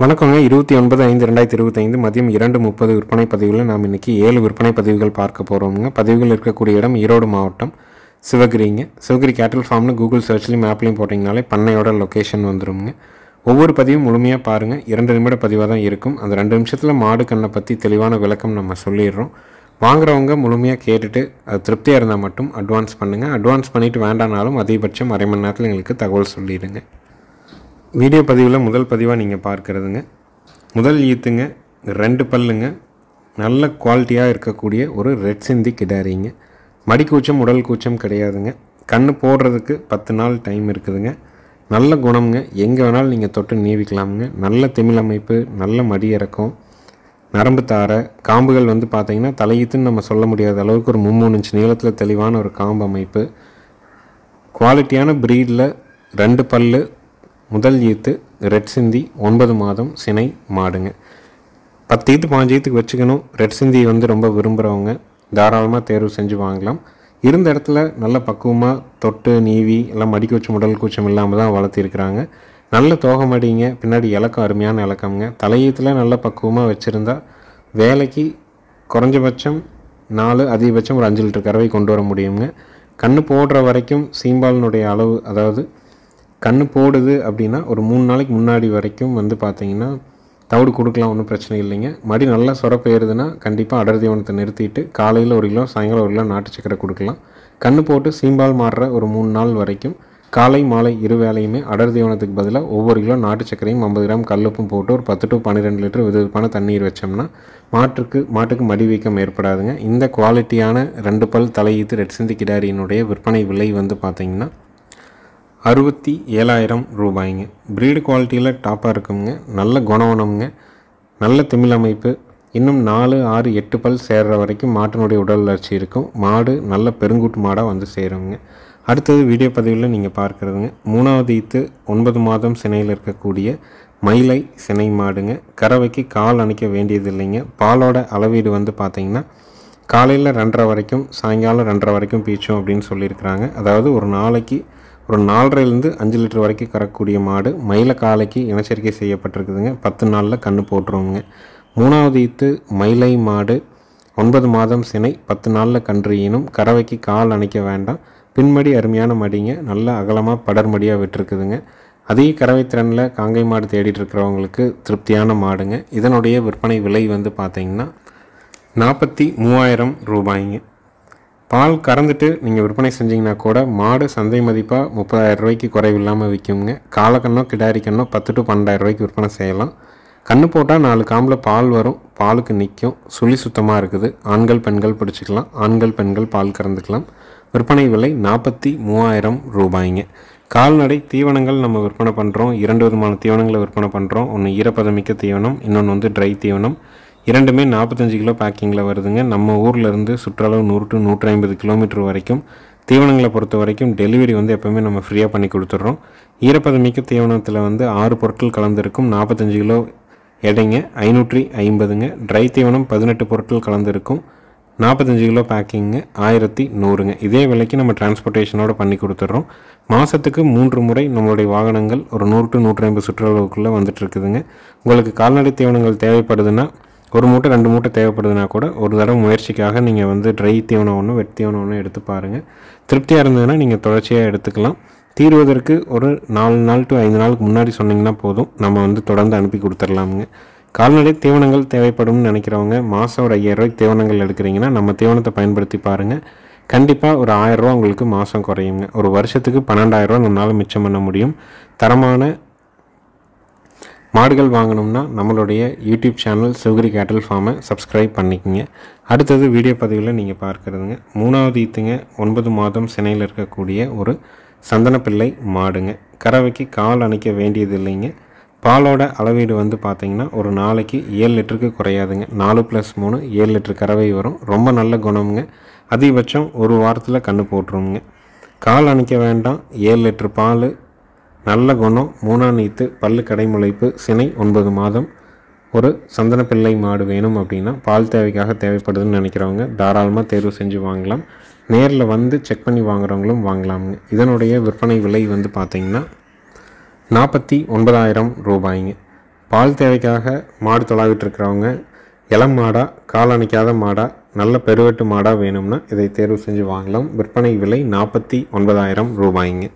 வணக்கங்க 29/5/2025 மதியம் 2:30 விற்பனை பதிவில் நாம் இன்றைக்கி 7 விற்பனை பதிவுகள் பார்க்க போகிறோமுங்க. பதிவுகள் இருக்கக்கூடிய இடம் ஈரோடு மாவட்டம் சிவகிரிங்க. சிவகிரி கேட்டில் ஃபார்ம்னு கூகுள் சர்ச்லையும் மேப்லையும் போட்டிங்கனாலே பண்ணையோட லொக்கேஷன் வந்துடுங்க. ஒவ்வொரு பதிவும் முழுமையாக பாருங்கள். 2 நிமிட பதிவாக தான் இருக்கும். அந்த 2 நிமிஷத்தில் மாடு கண்ணை பற்றி தெளிவான விளக்கம் நம்ம சொல்லிடுறோம். வாங்குறவங்க முழுமையாக கேட்டுட்டு அது திருப்தியாக இருந்தால் மட்டும் அட்வான்ஸ் பண்ணுங்கள். அட்வான்ஸ் பண்ணிவிட்டு வேண்டானாலும் அதிகபட்சம் அரை மணி நேரத்தில் எங்களுக்கு தகவல் சொல்லிடுங்க. வீடியோ பதிவில் முதல் பதிவாக நீங்கள் பார்க்குறதுங்க, முதல் ஈத்துங்க, 2 பல்லுங்க, நல்ல குவாலிட்டியாக இருக்கக்கூடிய ஒரு ரெட் சிந்தி கிடாரிங்க. மடி கூச்சம் உடல் கூச்சம் கிடையாதுங்க. கண்ணு போடுறதுக்கு 10 நாள் டைம் இருக்குதுங்க. நல்ல குணம்ங்க, எங்கே வேணாலும் நீங்கள் தொட்டு நீவிக்கலாமுங்க. நல்ல திமிழ் அமைப்பு, நல்ல மடி இறக்கம், நரம்பு தாரை, காம்புகள் வந்து பார்த்திங்கன்னா தலையீத்துன்னு நம்ம சொல்ல முடியாத அளவுக்கு ஒரு 3 இன்ச் நீளத்தில் தெளிவான ஒரு காம்பு அமைப்பு, குவாலிட்டியான ப்ரீடில் 2 பல்லு, முதல் ஈத்து, ரெட் சிந்தி, 9 மாதம் சினை மாடுங்க. 10 ஈத்து 5 ஈத்துக்கு வச்சுக்கணும். ரெட் சிந்தி வந்து ரொம்ப விரும்புகிறவங்க தாராளமாக தேர்வு செஞ்சு வாங்கலாம். இருந்த இடத்துல நல்ல பக்குவமாக தொட்டு நீவி எல்லாம் மடி கூச்சம் உடல் கூச்சம் இல்லாமல் தான் வளர்த்திருக்கிறாங்க. நல்ல தோகை மடிங்க, பின்னாடி இலக்கம் அருமையான இலக்கம்ங்க. தலையீத்தில் நல்ல பக்குவமாக வச்சுருந்தா வேலைக்கு குறைஞ்சபட்சம் 4, அதிகபட்சம் ஒரு 5 லிட்டர் கறவை கொண்டு வர முடியுங்க. கண்ணு போடுற வரைக்கும் சீம்பாலினுடைய அளவு, அதாவது கண்ணு போடுது அப்படின்னா ஒரு 3 நாளைக்கு முன்னாடி வரைக்கும் வந்து பார்த்திங்கன்னா தவிடு கொடுக்கலாம், ஒன்றும் பிரச்சனை இல்லைங்க. மடி நல்லா சுரப்பு ஏறுதுன்னா கண்டிப்பாக அடர் தீவனத்தை நிறுத்திட்டு காலையில் 1 கிலோ, சாயங்காலம் 1 கிலோ நாட்டு சக்கரை கொடுக்கலாம். கண்ணு போட்டு சீம்பால் மாறுற ஒரு 3 நாள் வரைக்கும் காலை மாலை 2 வேளையுமே அடர் தீவனத்துக்கு பதிலாக ஒவ்வொரு கிலோ நாட்டு சக்கரையும் 50 கிராம் கல்லுப்பும் போட்டு ஒரு 10 to 12 லிட்டர் வெதுவெதுப்பான தண்ணீர் வச்சோம்னா மாட்டுக்கு மடி வீக்கம் ஏற்படாதுங்க. இந்த குவாலிட்டியான 2 பல் தலையீத்து ரெட் சிந்தி கிடாரியினுடைய விற்பனை விலை வந்து பார்த்திங்கன்னா 67,000 ரூபாய்ங்க. ப்ரீடு குவாலிட்டியில் டாப்பாக இருக்குங்க. நல்ல குணவனம்ங்க, நல்ல திமிழ் அமைப்பு. இன்னும் 4, 6, 8 பல் சேர்கிற வரைக்கும் மாட்டினுடைய உடல் வளர்ச்சி இருக்கும். மாடு நல்ல பெருங்கூட்டு மாடாக வந்து சேருங்க. அடுத்தது வீடியோ பதிவில் நீங்கள் பார்க்குறதுங்க, 3வது ஈத்து 9 மாதம் சினையில் இருக்கக்கூடிய மயிலை சினை மாடுங்க. கறவைக்கு கால் அணைக்க வேண்டியது இல்லைங்க. பாலோட அளவீடு வந்து பார்த்திங்கன்னா காலையில் 2:30 வரைக்கும், சாயங்காலம் 2:30 வரைக்கும் பீச்சோம் அப்படின்னு சொல்லியிருக்கிறாங்க. அதாவது ஒரு நாளைக்கு ஒரு 4.5 5 லிட்டர் வரைக்கும் கறக்கக்கூடிய மாடு. மயில காலைக்கு இனச்சரிக்கை செய்யப்பட்டிருக்குதுங்க. 10 நாளில் கண்ணு போட்டுருவோங்க. 3வது ஈத்து மயிலை மாடு 9 மாதம் சினை, 10 நாளில் கன்று ஈனும். கறவைக்கு கால் அணைக்க வேண்டாம். பின்மடி அருமையான மடிங்க, நல்ல அகலமாக படர்மடியாக விட்டுருக்குதுங்க. அதிக கறவை திறனில் காங்கை மாடு தேடிட்டு இருக்கிறவங்களுக்கு திருப்தியான மாடுங்க. இதனுடைய விற்பனை விலை வந்து பார்த்திங்கன்னா 43,000 ரூபாய்ங்க. பால் கறந்துட்டு நீங்கள் விற்பனை செஞ்சிங்கன்னா கூட மாடு சந்தை மதிப்பாக 30,000 ரூபாய்க்கு குறைவில்லாமல் விற்குங்க. காலக்கண்ணோ கிடாரி கண்ணோ 10 to 12,000 ரூபாய்க்கு விற்பனை செய்யலாம். கண்ணு போட்டால் 4 காம்பில் பால் வரும், பாலுக்கு நிற்கும், சுழி சுத்தமாக இருக்குது. ஆண்கள் பெண்கள் பிடிச்சிக்கலாம், ஆண்கள் பெண்கள் பால் கறந்துக்கலாம். விற்பனை விலை 43,000 ரூபாய்ங்க. கால்நடை தீவனங்கள் நம்ம விற்பனை பண்ணுறோம். 2 விதமான தீவனங்களை விற்பனை பண்ணுறோம். ஒன்று ஈரப்பதமிக்க தீவனம், இன்னொன்று வந்து ட்ரை தீவனம். இரண்டுமே 45 கிலோ பேக்கிங்கில் வருதுங்க. நம்ம ஊர்லேருந்து சுற்றளவு 100 to 150 கிலோமீட்டர் வரைக்கும் தீவனங்களை பொறுத்த வரைக்கும் டெலிவரி வந்து எப்போவுமே நம்ம ஃப்ரீயாக பண்ணி கொடுத்துட்றோம். ஈரப்பதமிக்க தீவனத்தில் வந்து 6 பொருட்கள் கலந்துருக்கும். 45 கிலோ எடைங்க, 550ங்க. ட்ரை தீவனம் 18 பொருட்கள் கலந்துருக்கும். 45 கிலோ பேக்கிங்க, 1100ங்க. இதே விலைக்கு நம்ம டிரான்ஸ்போர்ட்டேஷனோடு பண்ணி கொடுத்துட்றோம். மாதத்துக்கு 3 முறை நம்மளுடைய வாகனங்கள் ஒரு 100 to 150 சுற்றளவுக்குள்ளே வந்துட்டுருக்குதுங்க. உங்களுக்கு கால்நடை தீவனங்கள் தேவைப்படுதுன்னா, 1 மூட்டை 2 மூட்டை தேவைப்படுதுன்னா கூட ஒரு தடவை முயற்சிக்காக நீங்கள் வந்து ட்ரை தீவனம் ஒன்று, வெட் தீவனம் ஒன்று எடுத்து பாருங்கள். திருப்தியாக இருந்ததுன்னா நீங்கள் தொடர்ச்சியாக எடுத்துக்கலாம். தீர்வதற்கு ஒரு 4 நாள் to 5 நாளுக்கு முன்னாடி சொன்னிங்கன்னா போதும், நம்ம வந்து தொடர்ந்து அனுப்பி கொடுத்துடலாமுங்க. கால்நடை தீவனங்கள் தேவைப்படும்னு நினைக்கிறவங்க மாதம் ஒரு 5,000 ரூபாய்க்கு தீவனங்கள் எடுக்கிறீங்கன்னா நம்ம தீவனத்தை பயன்படுத்தி பாருங்கள். கண்டிப்பாக ஒரு 1,000 ரூபா உங்களுக்கு மாதம் குறையுங்க. ஒரு வருஷத்துக்கு 12,000 ரூபா நம்மளால் மிச்சம் பண்ண முடியும். தரமான மாடுகள் வாங்கணும்னா நம்மளுடைய யூடியூப் சேனல் சிவகிரி கேட்டில் ஃபார்மை சப்ஸ்கிரைப் பண்ணிக்கோங்க. அடுத்தது வீடியோ பதிவில் நீங்கள் பார்க்குறதுங்க, 3வது ஈத்துங்க, 9 மாதம் சினையில் இருக்கக்கூடிய ஒரு சந்தனப்பிள்ளை மாடுங்க. கறவைக்கு கால் அணைக்க வேண்டியது இல்லைங்க. பாலோட அளவீடு வந்து பார்த்திங்கன்னா ஒரு நாளைக்கு 7 லிட்டருக்கு குறையாதுங்க. 4+3 7 லிட்டர் கறவை வரும். ரொம்ப நல்ல குணம்ங்க. அதிகபட்சம் ஒரு வாரத்தில் கண்ணு போட்டுருவோங்க. கால் அணைக்க வேண்டாம். 7 லிட்டர் பால், நல்ல குணம், 3ஆம் ஈத்து, பல்லு கடைமுளைப்பு, சினை 9 மாதம். ஒரு சந்தனப்பிள்ளை மாடு வேணும் அப்படின்னா பால் தேவைக்காக தேவைப்படுதுன்னு நினைக்கிறவங்க தாராளமாக தேர்வு செஞ்சு வாங்கலாம். நேரில் வந்து செக் பண்ணி வாங்குறவங்களும் வாங்கலாமுங்க. இதனுடைய விற்பனை விலை வந்து பார்த்திங்கன்னா 49,000 ரூபாய்ங்க. பால் தேவைக்காக மாடு தொலாவிட்டு இருக்கிறவங்க இளம் மாடா கால் அணைக்காத மாடா நல்ல பெருவெட்டு மாடா வேணும்னா இதை தேர்வு செஞ்சு வாங்கலாம். விற்பனை விலை 49,000 ரூபாய்ங்க.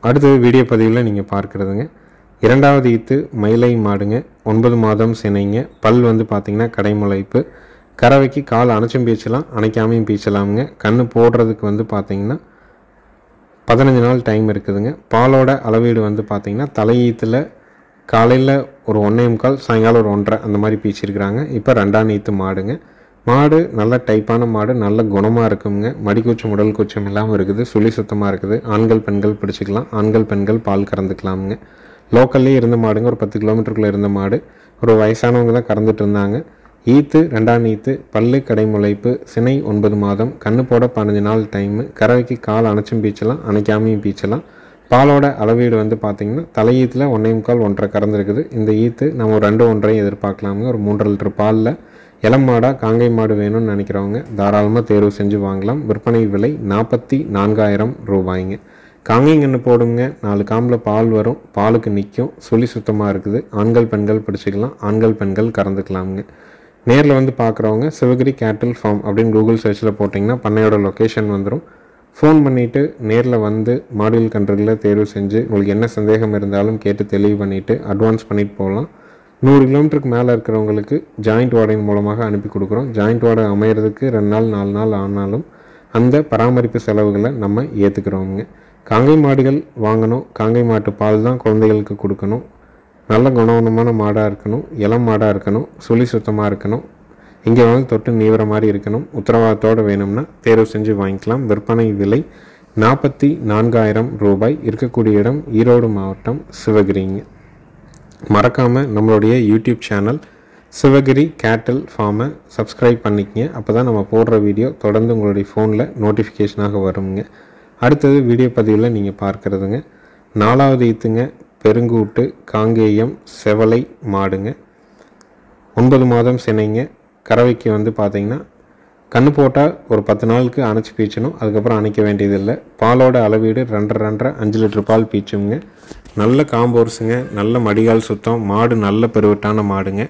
அடுத்தது வீடியோ பதிவில் நீங்கள் பார்க்குறதுங்க இரண்டாவது ஈத்து மயிலை மாடுங்க. 9 மாதம் சினைங்க. பல் வந்து பார்த்திங்கன்னா கடைமுளைப்பு. கறவைக்கு கால் அணைச்சும் பீச்சலாம் அணைக்காமையும் பீச்சலாமுங்க. கண்ணு போடுறதுக்கு வந்து பார்த்திங்கன்னா 15 நாள் டைம் இருக்குதுங்க. பாலோட அளவீடு வந்து பார்த்திங்கன்னா தலையீத்தில் காலையில் ஒரு 1.25 சாயங்காலம் ஒரு 1.5 அந்த மாதிரி பீச்சிருக்கிறாங்க. இப்போ 2ஆம் ஈத்து மாடுங்க. மாடு நல்ல டைப்பான மாடு, நல்ல குணமாக இருக்குங்க. மடிக்கூச்சம் உடல் கூச்சம் இல்லாமல் இருக்குது. சுழி சுத்தமாக இருக்குது. ஆண்கள் பெண்கள் பிடிச்சிக்கலாம். ஆண்கள் பெண்கள் பால் கறந்துக்கலாமுங்க. லோக்கல்லே இருந்த மாடுங்க. ஒரு 10 கிலோமீட்டருக்குள்ளே இருந்த மாடு. ஒரு வயசானவங்க தான் கறந்துட்டு இருந்தாங்க. ஈத்து 2ஆம் ஈத்து, பல்லு கடைமுளைப்பு, சினை 9 மாதம், கண்ணு போட 15 நாள் டைமு. கறவைக்கு கால் அணைச்சும் பீச்சலாம் அணைக்காமையும் பீச்சலாம். பாலோட அளவீடு வந்து பார்த்திங்கன்னா தலையீத்தில் 1.25 1.5 கறந்துருக்குது. இந்த ஈத்து நம்ம 2 1.5 எதிர்பார்க்கலாமுங்க. ஒரு 3.5 லிட்டர் பாலில் இளம் மாடாக காங்கை மாடு வேணும்னு நினைக்கிறவங்க தாராளமாக தேர்வு செஞ்சு வாங்கலாம். விற்பனை விலை 44,000 ரூபாய்ங்க. காங்கைங்கன்னு போடுங்க. 4 காம்பில் பால் வரும். பாலுக்கு நிற்கும். சுழி சுத்தமாக இருக்குது. ஆண்கள் பெண்கள் பிடிச்சிக்கலாம். ஆண்கள் பெண்கள் கறந்துக்கலாமுங்க. நேரில் வந்து பார்க்குறவங்க சிவகிரி கேட்டில் ஃபார்ம் அப்படின்னு கூகுள் சர்ச்சில் போட்டிங்கன்னா பண்ணையோட லொக்கேஷன் வந்துடும். ஃபோன் பண்ணிவிட்டு நேரில் வந்து மாடுகள் கன்றுகளை தேர்வு செஞ்சு உங்களுக்கு என்ன சந்தேகம் இருந்தாலும் கேட்டு தெளிவு பண்ணிவிட்டு அட்வான்ஸ் பண்ணிட்டு போகலாம். 100 கிலோமீட்டருக்கு மேலே இருக்கிறவங்களுக்கு ஜாயிண்ட் வாடகை மூலமாக அனுப்பி கொடுக்குறோம். ஜாயிண்ட் வாடகை அமையிறதுக்கு 2 நாள் 4 நாள் ஆனாலும் அந்த பராமரிப்பு செலவுகளை நம்ம ஏற்றுக்கிறோங்க. காங்கை மாடுகள் வாங்கணும். காங்கை மாட்டு பால் தான் குழந்தைகளுக்கு கொடுக்கணும். நல்ல குணமான மாடாக இருக்கணும். இளம் மாடாக இருக்கணும். சுழி சுத்தமாக இருக்கணும். இங்கே வந்து தொட்டு நீவர மாதிரி இருக்கணும். உத்தரவாதத்தோடு வேணும்னா தேர்வு செஞ்சு வாங்கிக்கலாம். விற்பனை விலை 44,000 ரூபாய். இருக்கக்கூடிய இடம் ஈரோடு மாவட்டம் சிவகிரிங்க. மறக்காமல் நம்மளுடைய யூடியூப் சேனல் சிவகிரி கேட்டில் ஃபார்மை சப்ஸ்கிரைப் பண்ணிக்கங்க. அப்போ தான் நம்ம போடுற வீடியோ தொடர்ந்து உங்களுடைய ஃபோனில் நோட்டிஃபிகேஷனாக வருங்க. அடுத்தது வீடியோ பதிவில் நீங்கள் பார்க்குறதுங்க 4வது ஈத்துங்க பெருங்கூட்டு காங்கேயம் செவலை மாடுங்க. 9 மாதம் சினைங்க. கறவைக்கு வந்து பார்த்திங்கன்னா கண்ணு போட்டால் ஒரு 10 நாளுக்கு அணைச்சி பீச்சணும். அதுக்கப்புறம் அணைக்க வேண்டியதில்லை. பாலோட அளவீடு 2.5 5 லிட்டர் பால் பீச்சுங்க. நல்ல காம்போர்ஸுங்க. நல்ல மடிகால் சுத்தம். மாடு நல்ல பெருவட்டான மாடுங்க.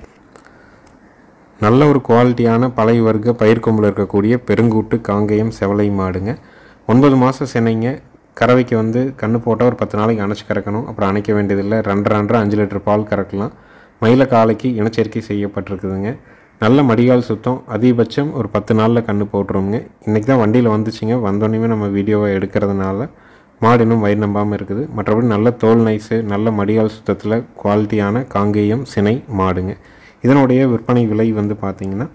நல்ல ஒரு குவாலிட்டியான பழைய வர்க்க பயிர் கொம்பில் இருக்கக்கூடிய பெருங்கூட்டு காங்கேயம் செவலை மாடுங்க. 9 மாதம் சினைங்க. கறவைக்கு வந்து கண்ணு போட்டால் ஒரு 10 நாளைக்கு அணைச்சி கறக்கணும். அப்புறம் அணைக்க வேண்டியதில்லை. 2.5 5 லிட்டர் பால் கறக்கலாம். மயில காலைக்கு இனச்சேர்க்கை செய்யப்பட்டிருக்குதுங்க. நல்ல மடிகால் சுத்தம். அதிகபட்சம் ஒரு 10 நாளில் கண்ணு போட்டுருவோங்க. இன்றைக்கி தான் வண்டியில் வந்துச்சுங்க. வந்தோடனே நம்ம வீடியோவை எடுக்கிறதுனால மாடு இன்னும் வயிறு நம்பாமல் இருக்குது. மற்றபடி நல்ல தோல் நைஸு, நல்ல மடிகால் சுத்தத்தில் குவாலிட்டியான காங்கேயம் சினை மாடுங்க. இதனுடைய விற்பனை விலை வந்து பார்த்திங்கன்னா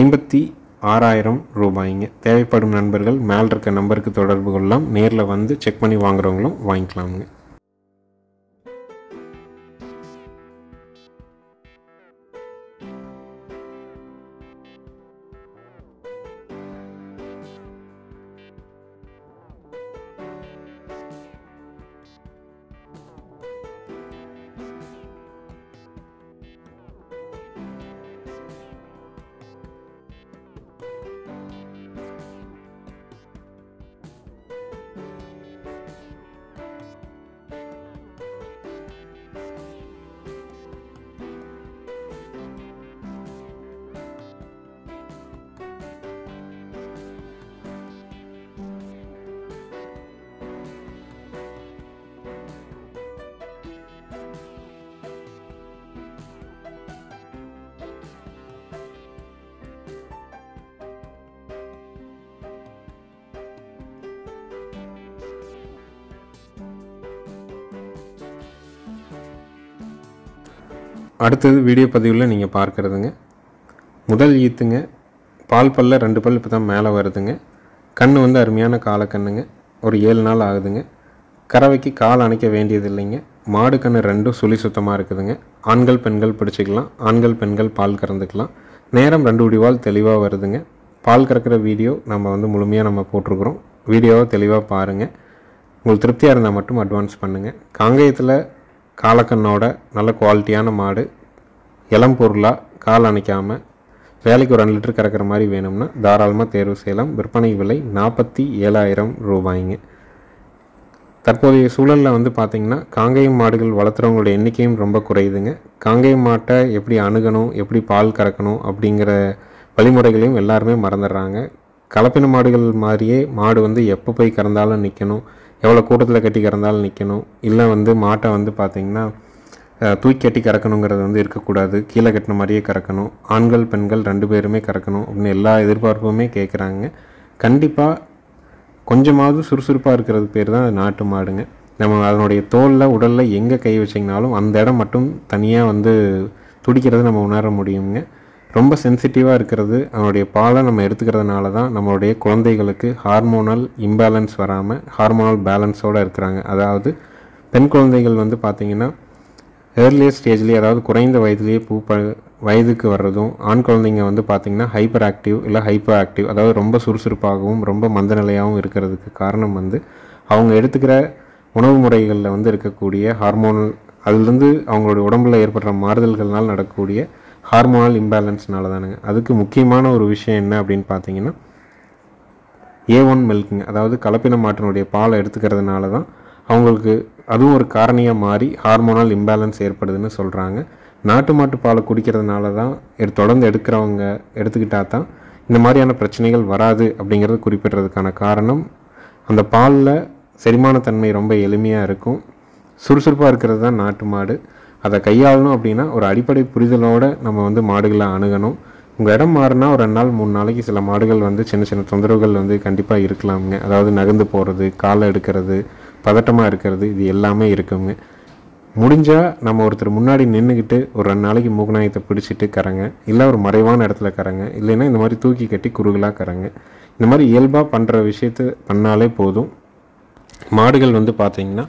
56,000 ரூபாய்ங்க. தேவைப்படும் நண்பர்கள் மேல் இருக்க நம்பருக்கு தொடர்பு கொள்ளலாம். நேரில் வந்து செக் பண்ணி வாங்குறவங்களும் வாங்கிக்கலாமுங்க. அடுத்தது வீடியோ பதிவில் நீங்கள் பார்க்குறதுங்க முதல் ஈத்துங்க. பால் பல்ல 2 பல் இப்போ தான் மேலே வருதுங்க. கண் வந்து அருமையான காலக்கண்ணுங்க. ஒரு 7 நாள் ஆகுதுங்க. கறவைக்கு கால் அணைக்க வேண்டியது இல்லைங்க. மாடு கண்ணு 2 சுழி சுத்தமாக இருக்குதுங்க. ஆண்கள் பெண்கள் பிடிச்சிக்கலாம். ஆண்கள் பெண்கள் பால் கறந்துக்கலாம். நேரம் 2 உடிவால் தெளிவாக வருதுங்க. பால் கறக்கிற வீடியோ நம்ம வந்து முழுமையாக நம்ம போட்டிருக்கிறோம். வீடியோவை தெளிவாக பாருங்கள். உங்களுக்கு திருப்தியாக இருந்தால் மட்டும் அட்வான்ஸ் பண்ணுங்கள். காங்கேயத்தில் காலக்கண்ணோட நல்ல குவாலிட்டியான மாடு இளம் பொருளாக கால் அணைக்காமல் வேலைக்கு ஒரு 2 லிட்டர் கறக்கிற மாதிரி வேணும்னா தாராளமாக தேர்வு செய்யலாம். விற்பனை விலை 47,000 ரூபாய்ங்க. தற்போதைய சூழலில் வந்து பார்த்திங்கன்னா காங்கேயம் மாடுகள் வளர்த்துறவங்களோட எண்ணிக்கையும் ரொம்ப குறையுதுங்க. காங்கேயம் மாட்டை எப்படி அணுகணும், எப்படி பால் கறக்கணும் அப்படிங்கிற வழிமுறைகளையும் எல்லாருமே மறந்துடுறாங்க. கலப்பின மாடுகள் மாதிரியே மாடு வந்து எப்போ போய் கறந்தாலும் நிற்கணும், எவ்வளோ கூட்டத்தில் கட்டி கறந்தாலும் நிற்கணும், இல்லை வந்து மாட்டை வந்து பார்த்திங்கன்னா தூக்கி கட்டி கறக்கணுங்கிறது வந்து இருக்கக்கூடாது, கீழே கட்டின மாதிரியே கறக்கணும், ஆண்கள் பெண்கள் 2 பேருமே கறக்கணும் அப்படின்னு எல்லா எதிர்பார்ப்புமே கேட்குறாங்க. கண்டிப்பாக கொஞ்சமாவது சுறுசுறுப்பாக இருக்கிறது பேர் தான் நாட்டு மாடுங்க. நம்ம அதனுடைய தோலில் உடலில் எங்கே கை வச்சிங்கனாலும் அந்த இடம் மட்டும் தனியாக வந்து துடிக்கிறது நம்ம உணர முடியுங்க. ரொம்ப சென்சிட்டிவாக இருக்கிறது அதனுடைய பாலை நம்ம எடுத்துக்கிறதுனால தான் நம்மளுடைய குழந்தைகளுக்கு ஹார்மோனல் இம்பேலன்ஸ் வராமல் ஹார்மோனல் பேலன்ஸோடு இருக்கிறாங்க. அதாவது பெண் குழந்தைகள் வந்து பார்த்திங்கன்னா ஏர்லியர் ஸ்டேஜ்லேயே, அதாவது குறைந்த வயதுலேயே வயதுக்கு வர்றதும், ஆண் குழந்தைங்க வந்து பார்த்திங்கன்னா ஹைப்பர் ஆக்டிவ் இல்லை ஹைப்பர் ஆக்டிவ், அதாவது ரொம்ப சுறுசுறுப்பாகவும் ரொம்ப மந்தநிலையாகவும் இருக்கிறதுக்கு காரணம் வந்து அவங்க எடுத்துக்கிற உணவு முறைகளில் வந்து இருக்கக்கூடிய ஹார்மோனல், அதுலேருந்து அவங்களுடைய உடம்பில் ஏற்படுற மாறுதல்கள்னால் நடக்கக்கூடிய ஹார்மோனல் இம்பேலன்ஸ்னால தானுங்க. அதுக்கு முக்கியமான ஒரு விஷயம் என்ன அப்படின்னு பார்த்தீங்கன்னா A1 மில்க்குங்க. அதாவது கலப்பின மாட்டினுடைய பாலை எடுத்துக்கிறதுனால தான் அவங்களுக்கு அதுவும் ஒரு காரணியாக மாறி ஹார்மோனல் இம்பேலன்ஸ் ஏற்படுதுன்னு சொல்கிறாங்க. நாட்டு மாட்டு பாலை குடிக்கிறதுனால தான் தொடர்ந்து எடுக்கிறவங்க எடுத்துக்கிட்டால் தான் இந்த மாதிரியான பிரச்சனைகள் வராது அப்படிங்கிறது குறிப்பிடுறதுக்கான காரணம், அந்த பாலில் செரிமானத்தன்மை ரொம்ப எளிமையாக இருக்கும், சுறுசுறுப்பாக இருக்கிறது தான் நாட்டு மாடு. அதை கையாளணும் அப்படின்னா ஒரு அடிப்படை புரிதலோடு நம்ம வந்து மாடுகளை அணுகணும். உங்கள் இடம் மாறினா ஒரு 2 நாள் 3 நாளைக்கு சில மாடுகள் வந்து சின்ன சின்ன தொந்தரவுகள் வந்து கண்டிப்பாக இருக்கலாமுங்க. அதாவது நகர்ந்து போகிறது, காலை எடுக்கிறது, பதட்டமாக இருக்கிறது, இது எல்லாமே இருக்குங்க. முடிஞ்சால் நம்ம ஒருத்தர் முன்னாடி நின்றுக்கிட்டு ஒரு 2 நாளைக்கு மூக்கநாயத்தை பிடிச்சிட்டு கறங்க, இல்லை ஒரு மறைவான இடத்துல கறங்க, இல்லைன்னா இந்த மாதிரி தூக்கி கட்டி குறுகலாக கறங்க. இந்த மாதிரி இயல்பாக பண்ணுற விஷயத்தை பண்ணாலே போதும். மாடுகள் வந்து பார்த்திங்கன்னா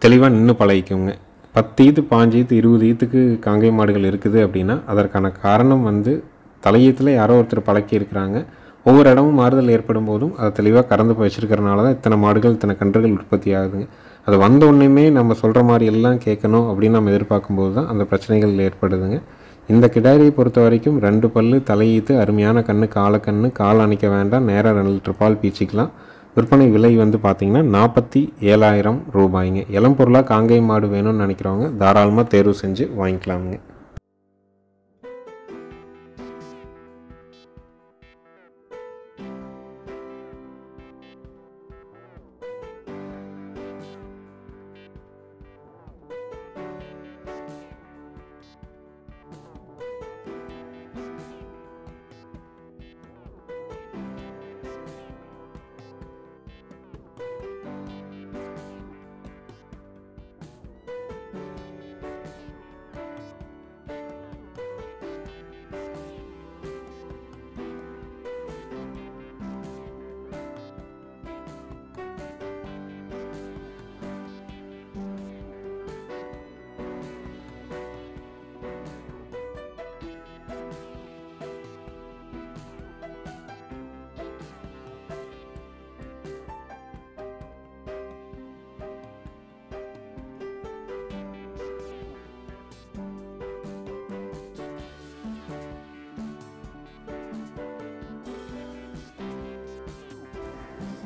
தெளிவாக நின்று பழகிக்குங்க. 10 ஈத்து 5 ஈத்து 20 ஈத்துக்கு காங்கேய மாடுகள் இருக்குது அப்படின்னா அதற்கான காரணம் வந்து தலையீத்தில் யாரோ ஒருத்தர் பழக்கி இருக்கிறாங்க. ஒவ்வொரு இடமும் மாறுதல் ஏற்படும் போதும் அதை தெளிவாக கறந்து போய் வச்சுருக்கிறனால தான் இத்தனை மாடுகள் இத்தனை கன்றுகள் உற்பத்தி ஆகுதுங்க. அது வந்த உடனேயுமே நம்ம சொல்கிற மாதிரி எல்லாம் கேட்கணும் அப்படின்னு நம்ம எதிர்பார்க்கும்போது தான் அந்த பிரச்சனைகள் ஏற்படுதுங்க. இந்த கிடாரியை பொறுத்த வரைக்கும் 2 பல்லு தலையீத்து அருமையான கண்ணு காலக்கண்ணு, கால் அணைக்க வேண்டாம், நேராக 2 லிட்டர் பால் பீச்சிக்கலாம். விற்பனை விலை வந்து பார்த்திங்கன்னா 47,000 ரூபாய்ங்க. இளம் பொருளாக காங்கேய மாடு வேணும்னு நினைக்கிறவங்க தாராளமாக தேர்வு செஞ்சு வாங்கிக்கலாமுங்க.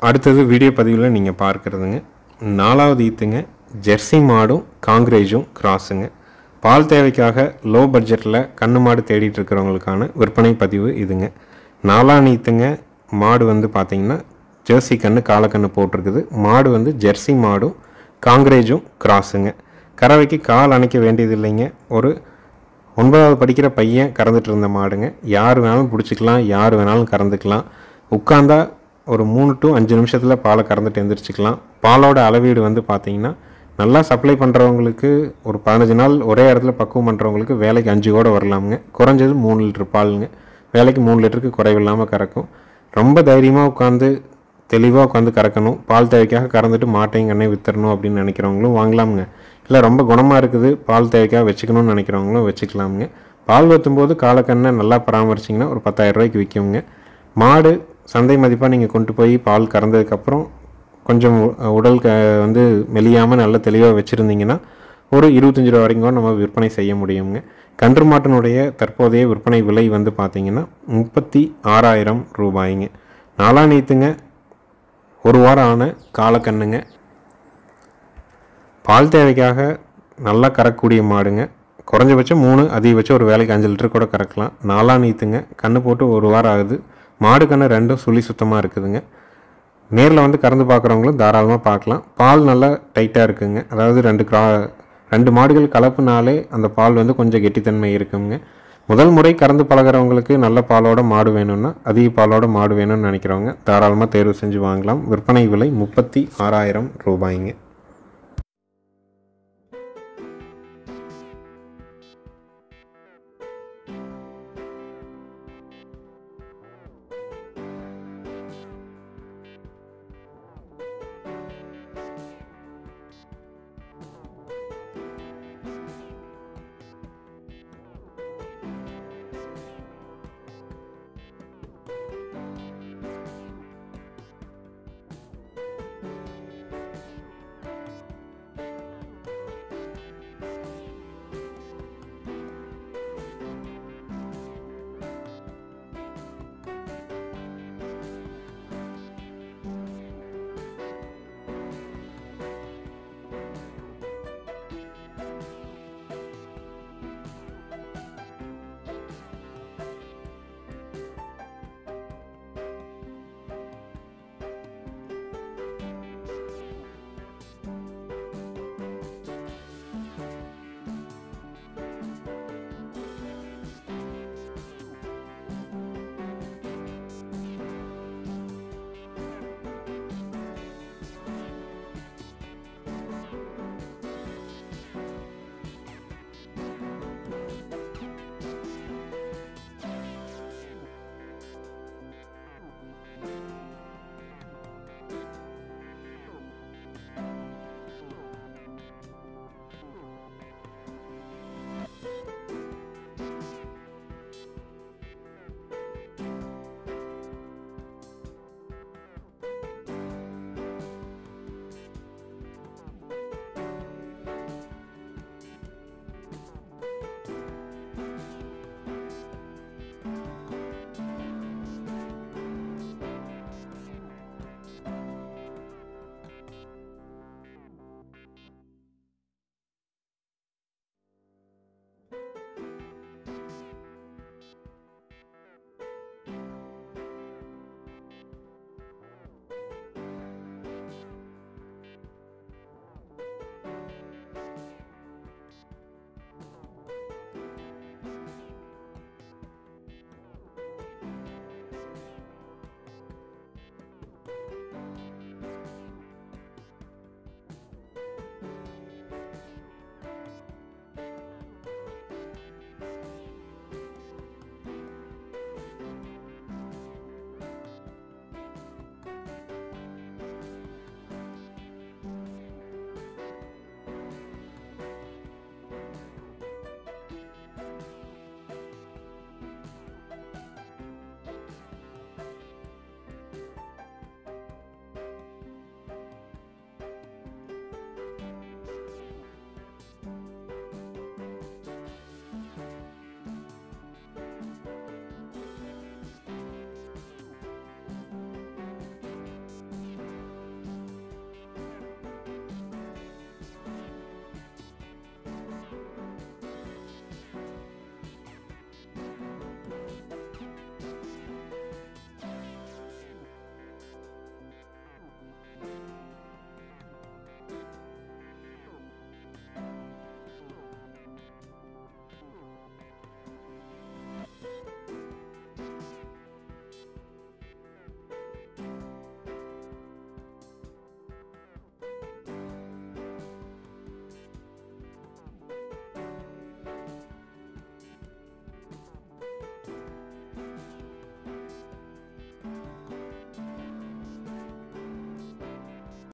அடுத்தது வீடியோ பதிவில் நீங்கள் பார்க்குறதுங்க 4வது ஈத்துங்க. ஜெர்சி மாடும் காங்கிரேஜும் கிராஸுங்க. பால் தேவைக்காக லோ பட்ஜெட்டில் கண்ணு மாடு தேடிட்டு இருக்கிறவங்களுக்கான விற்பனை பதிவு இதுங்க. 4ஆம் ஈத்துங்க. மாடு வந்து பார்த்திங்கன்னா ஜெர்சி கண்ணு காலக்கண்ணு போட்டிருக்குது. மாடு வந்து ஜெர்சி மாடும் காங்கிரேஜும் கிராஸுங்க. கறவைக்கு கால் அணைக்க வேண்டியது இல்லைங்க. ஒரு 9வது படிக்கிற பையன் கறந்துட்டு இருந்த மாடுங்க. யார் வேணாலும் பிடிச்சிக்கலாம், யார் வேணாலும் கறந்துக்கலாம். உட்காந்தா ஒரு 3 to 5 நிமிஷத்தில் பாலை கறந்துட்டு எழுந்திரிச்சிக்கலாம். பாலோட அளவீடு வந்து பார்த்திங்கன்னா நல்லா சப்ளை பண்ணுறவங்களுக்கு ஒரு 15 நாள் ஒரே இடத்துல பக்குவம் பண்ணுறவங்களுக்கு வேலைக்கு 5 கூட வரலாமுங்க. குறைஞ்சது 3 லிட்டர் பாலுங்க. வேலைக்கு 3 லிட்டருக்கு குறைவில்லாமல் கறக்கும். ரொம்ப தைரியமாக உட்காந்து தெளிவாக உட்காந்து கறக்கணும், பால் தேவைக்காக கறந்துட்டு மாட்டையும் கண்ணையும் விற்றுறணும் அப்படின்னு நினைக்கிறவங்களும் வாங்கலாமுங்க. இல்லை ரொம்ப குணமாக இருக்குது பால் தேவைக்காக வச்சுக்கணும்னு நினைக்கிறவங்களும் வச்சுக்கலாமுங்க. பால் வற்றும்போது காலக்கண்ணை நல்லா பராமரிச்சிங்கன்னா ஒரு 10,000 ரூபாய்க்கு விற்குங்க. மாடு சந்தை மதிப்பாக நீங்கள் கொண்டு போய் பால் கறந்ததுக்கப்புறம் கொஞ்சம் உடல் வந்து மெலியாமல் நல்லா தெளிவாக வச்சுருந்தீங்கன்னா ஒரு 25 ரூபா வரைக்கும் நம்ம விற்பனை செய்ய முடியுங்க. கன்று மாட்டினுடைய தற்போதைய விற்பனை விலை வந்து பார்த்திங்கன்னா 36,000 ரூபாய்ங்க. நாளானீத்துங்க, ஒரு வாரம் ஆன காலக்கண்ணுங்க. பால் தேவைக்காக நல்லா கறக்கக்கூடிய மாடுங்க. குறைஞ்சபட்சம் 3, அதிகபட்சம் ஒரு வேலைக்கு 5 லிட்டர் கூட கறக்கலாம். நாளானீத்துங்க, கன்று போட்டு ஒரு வாரம் ஆகுது. மாடு கன்று ரெண்டும் சுழி சுத்தமாக இருக்குதுங்க. நேரில் வந்து கறந்து பார்க்குறவங்களும் தாராளமாக பார்க்கலாம். பால் நல்லா டைட்டாக இருக்குங்க. அதாவது 2 மாடுகள் கலப்புனாலே அந்த பால் வந்து கொஞ்சம் கெட்டித்தன்மை இருக்குங்க. முதல் முறை கறந்து பழகிறவங்களுக்கு நல்ல பாலோட மாடு வேணும்னா, அதிக பாலோட மாடு வேணும்னு நினைக்கிறவங்க தாராளமாக தேர்வு செஞ்சு வாங்கலாம். விற்பனை விலை 36,000 ரூபாய்ங்க.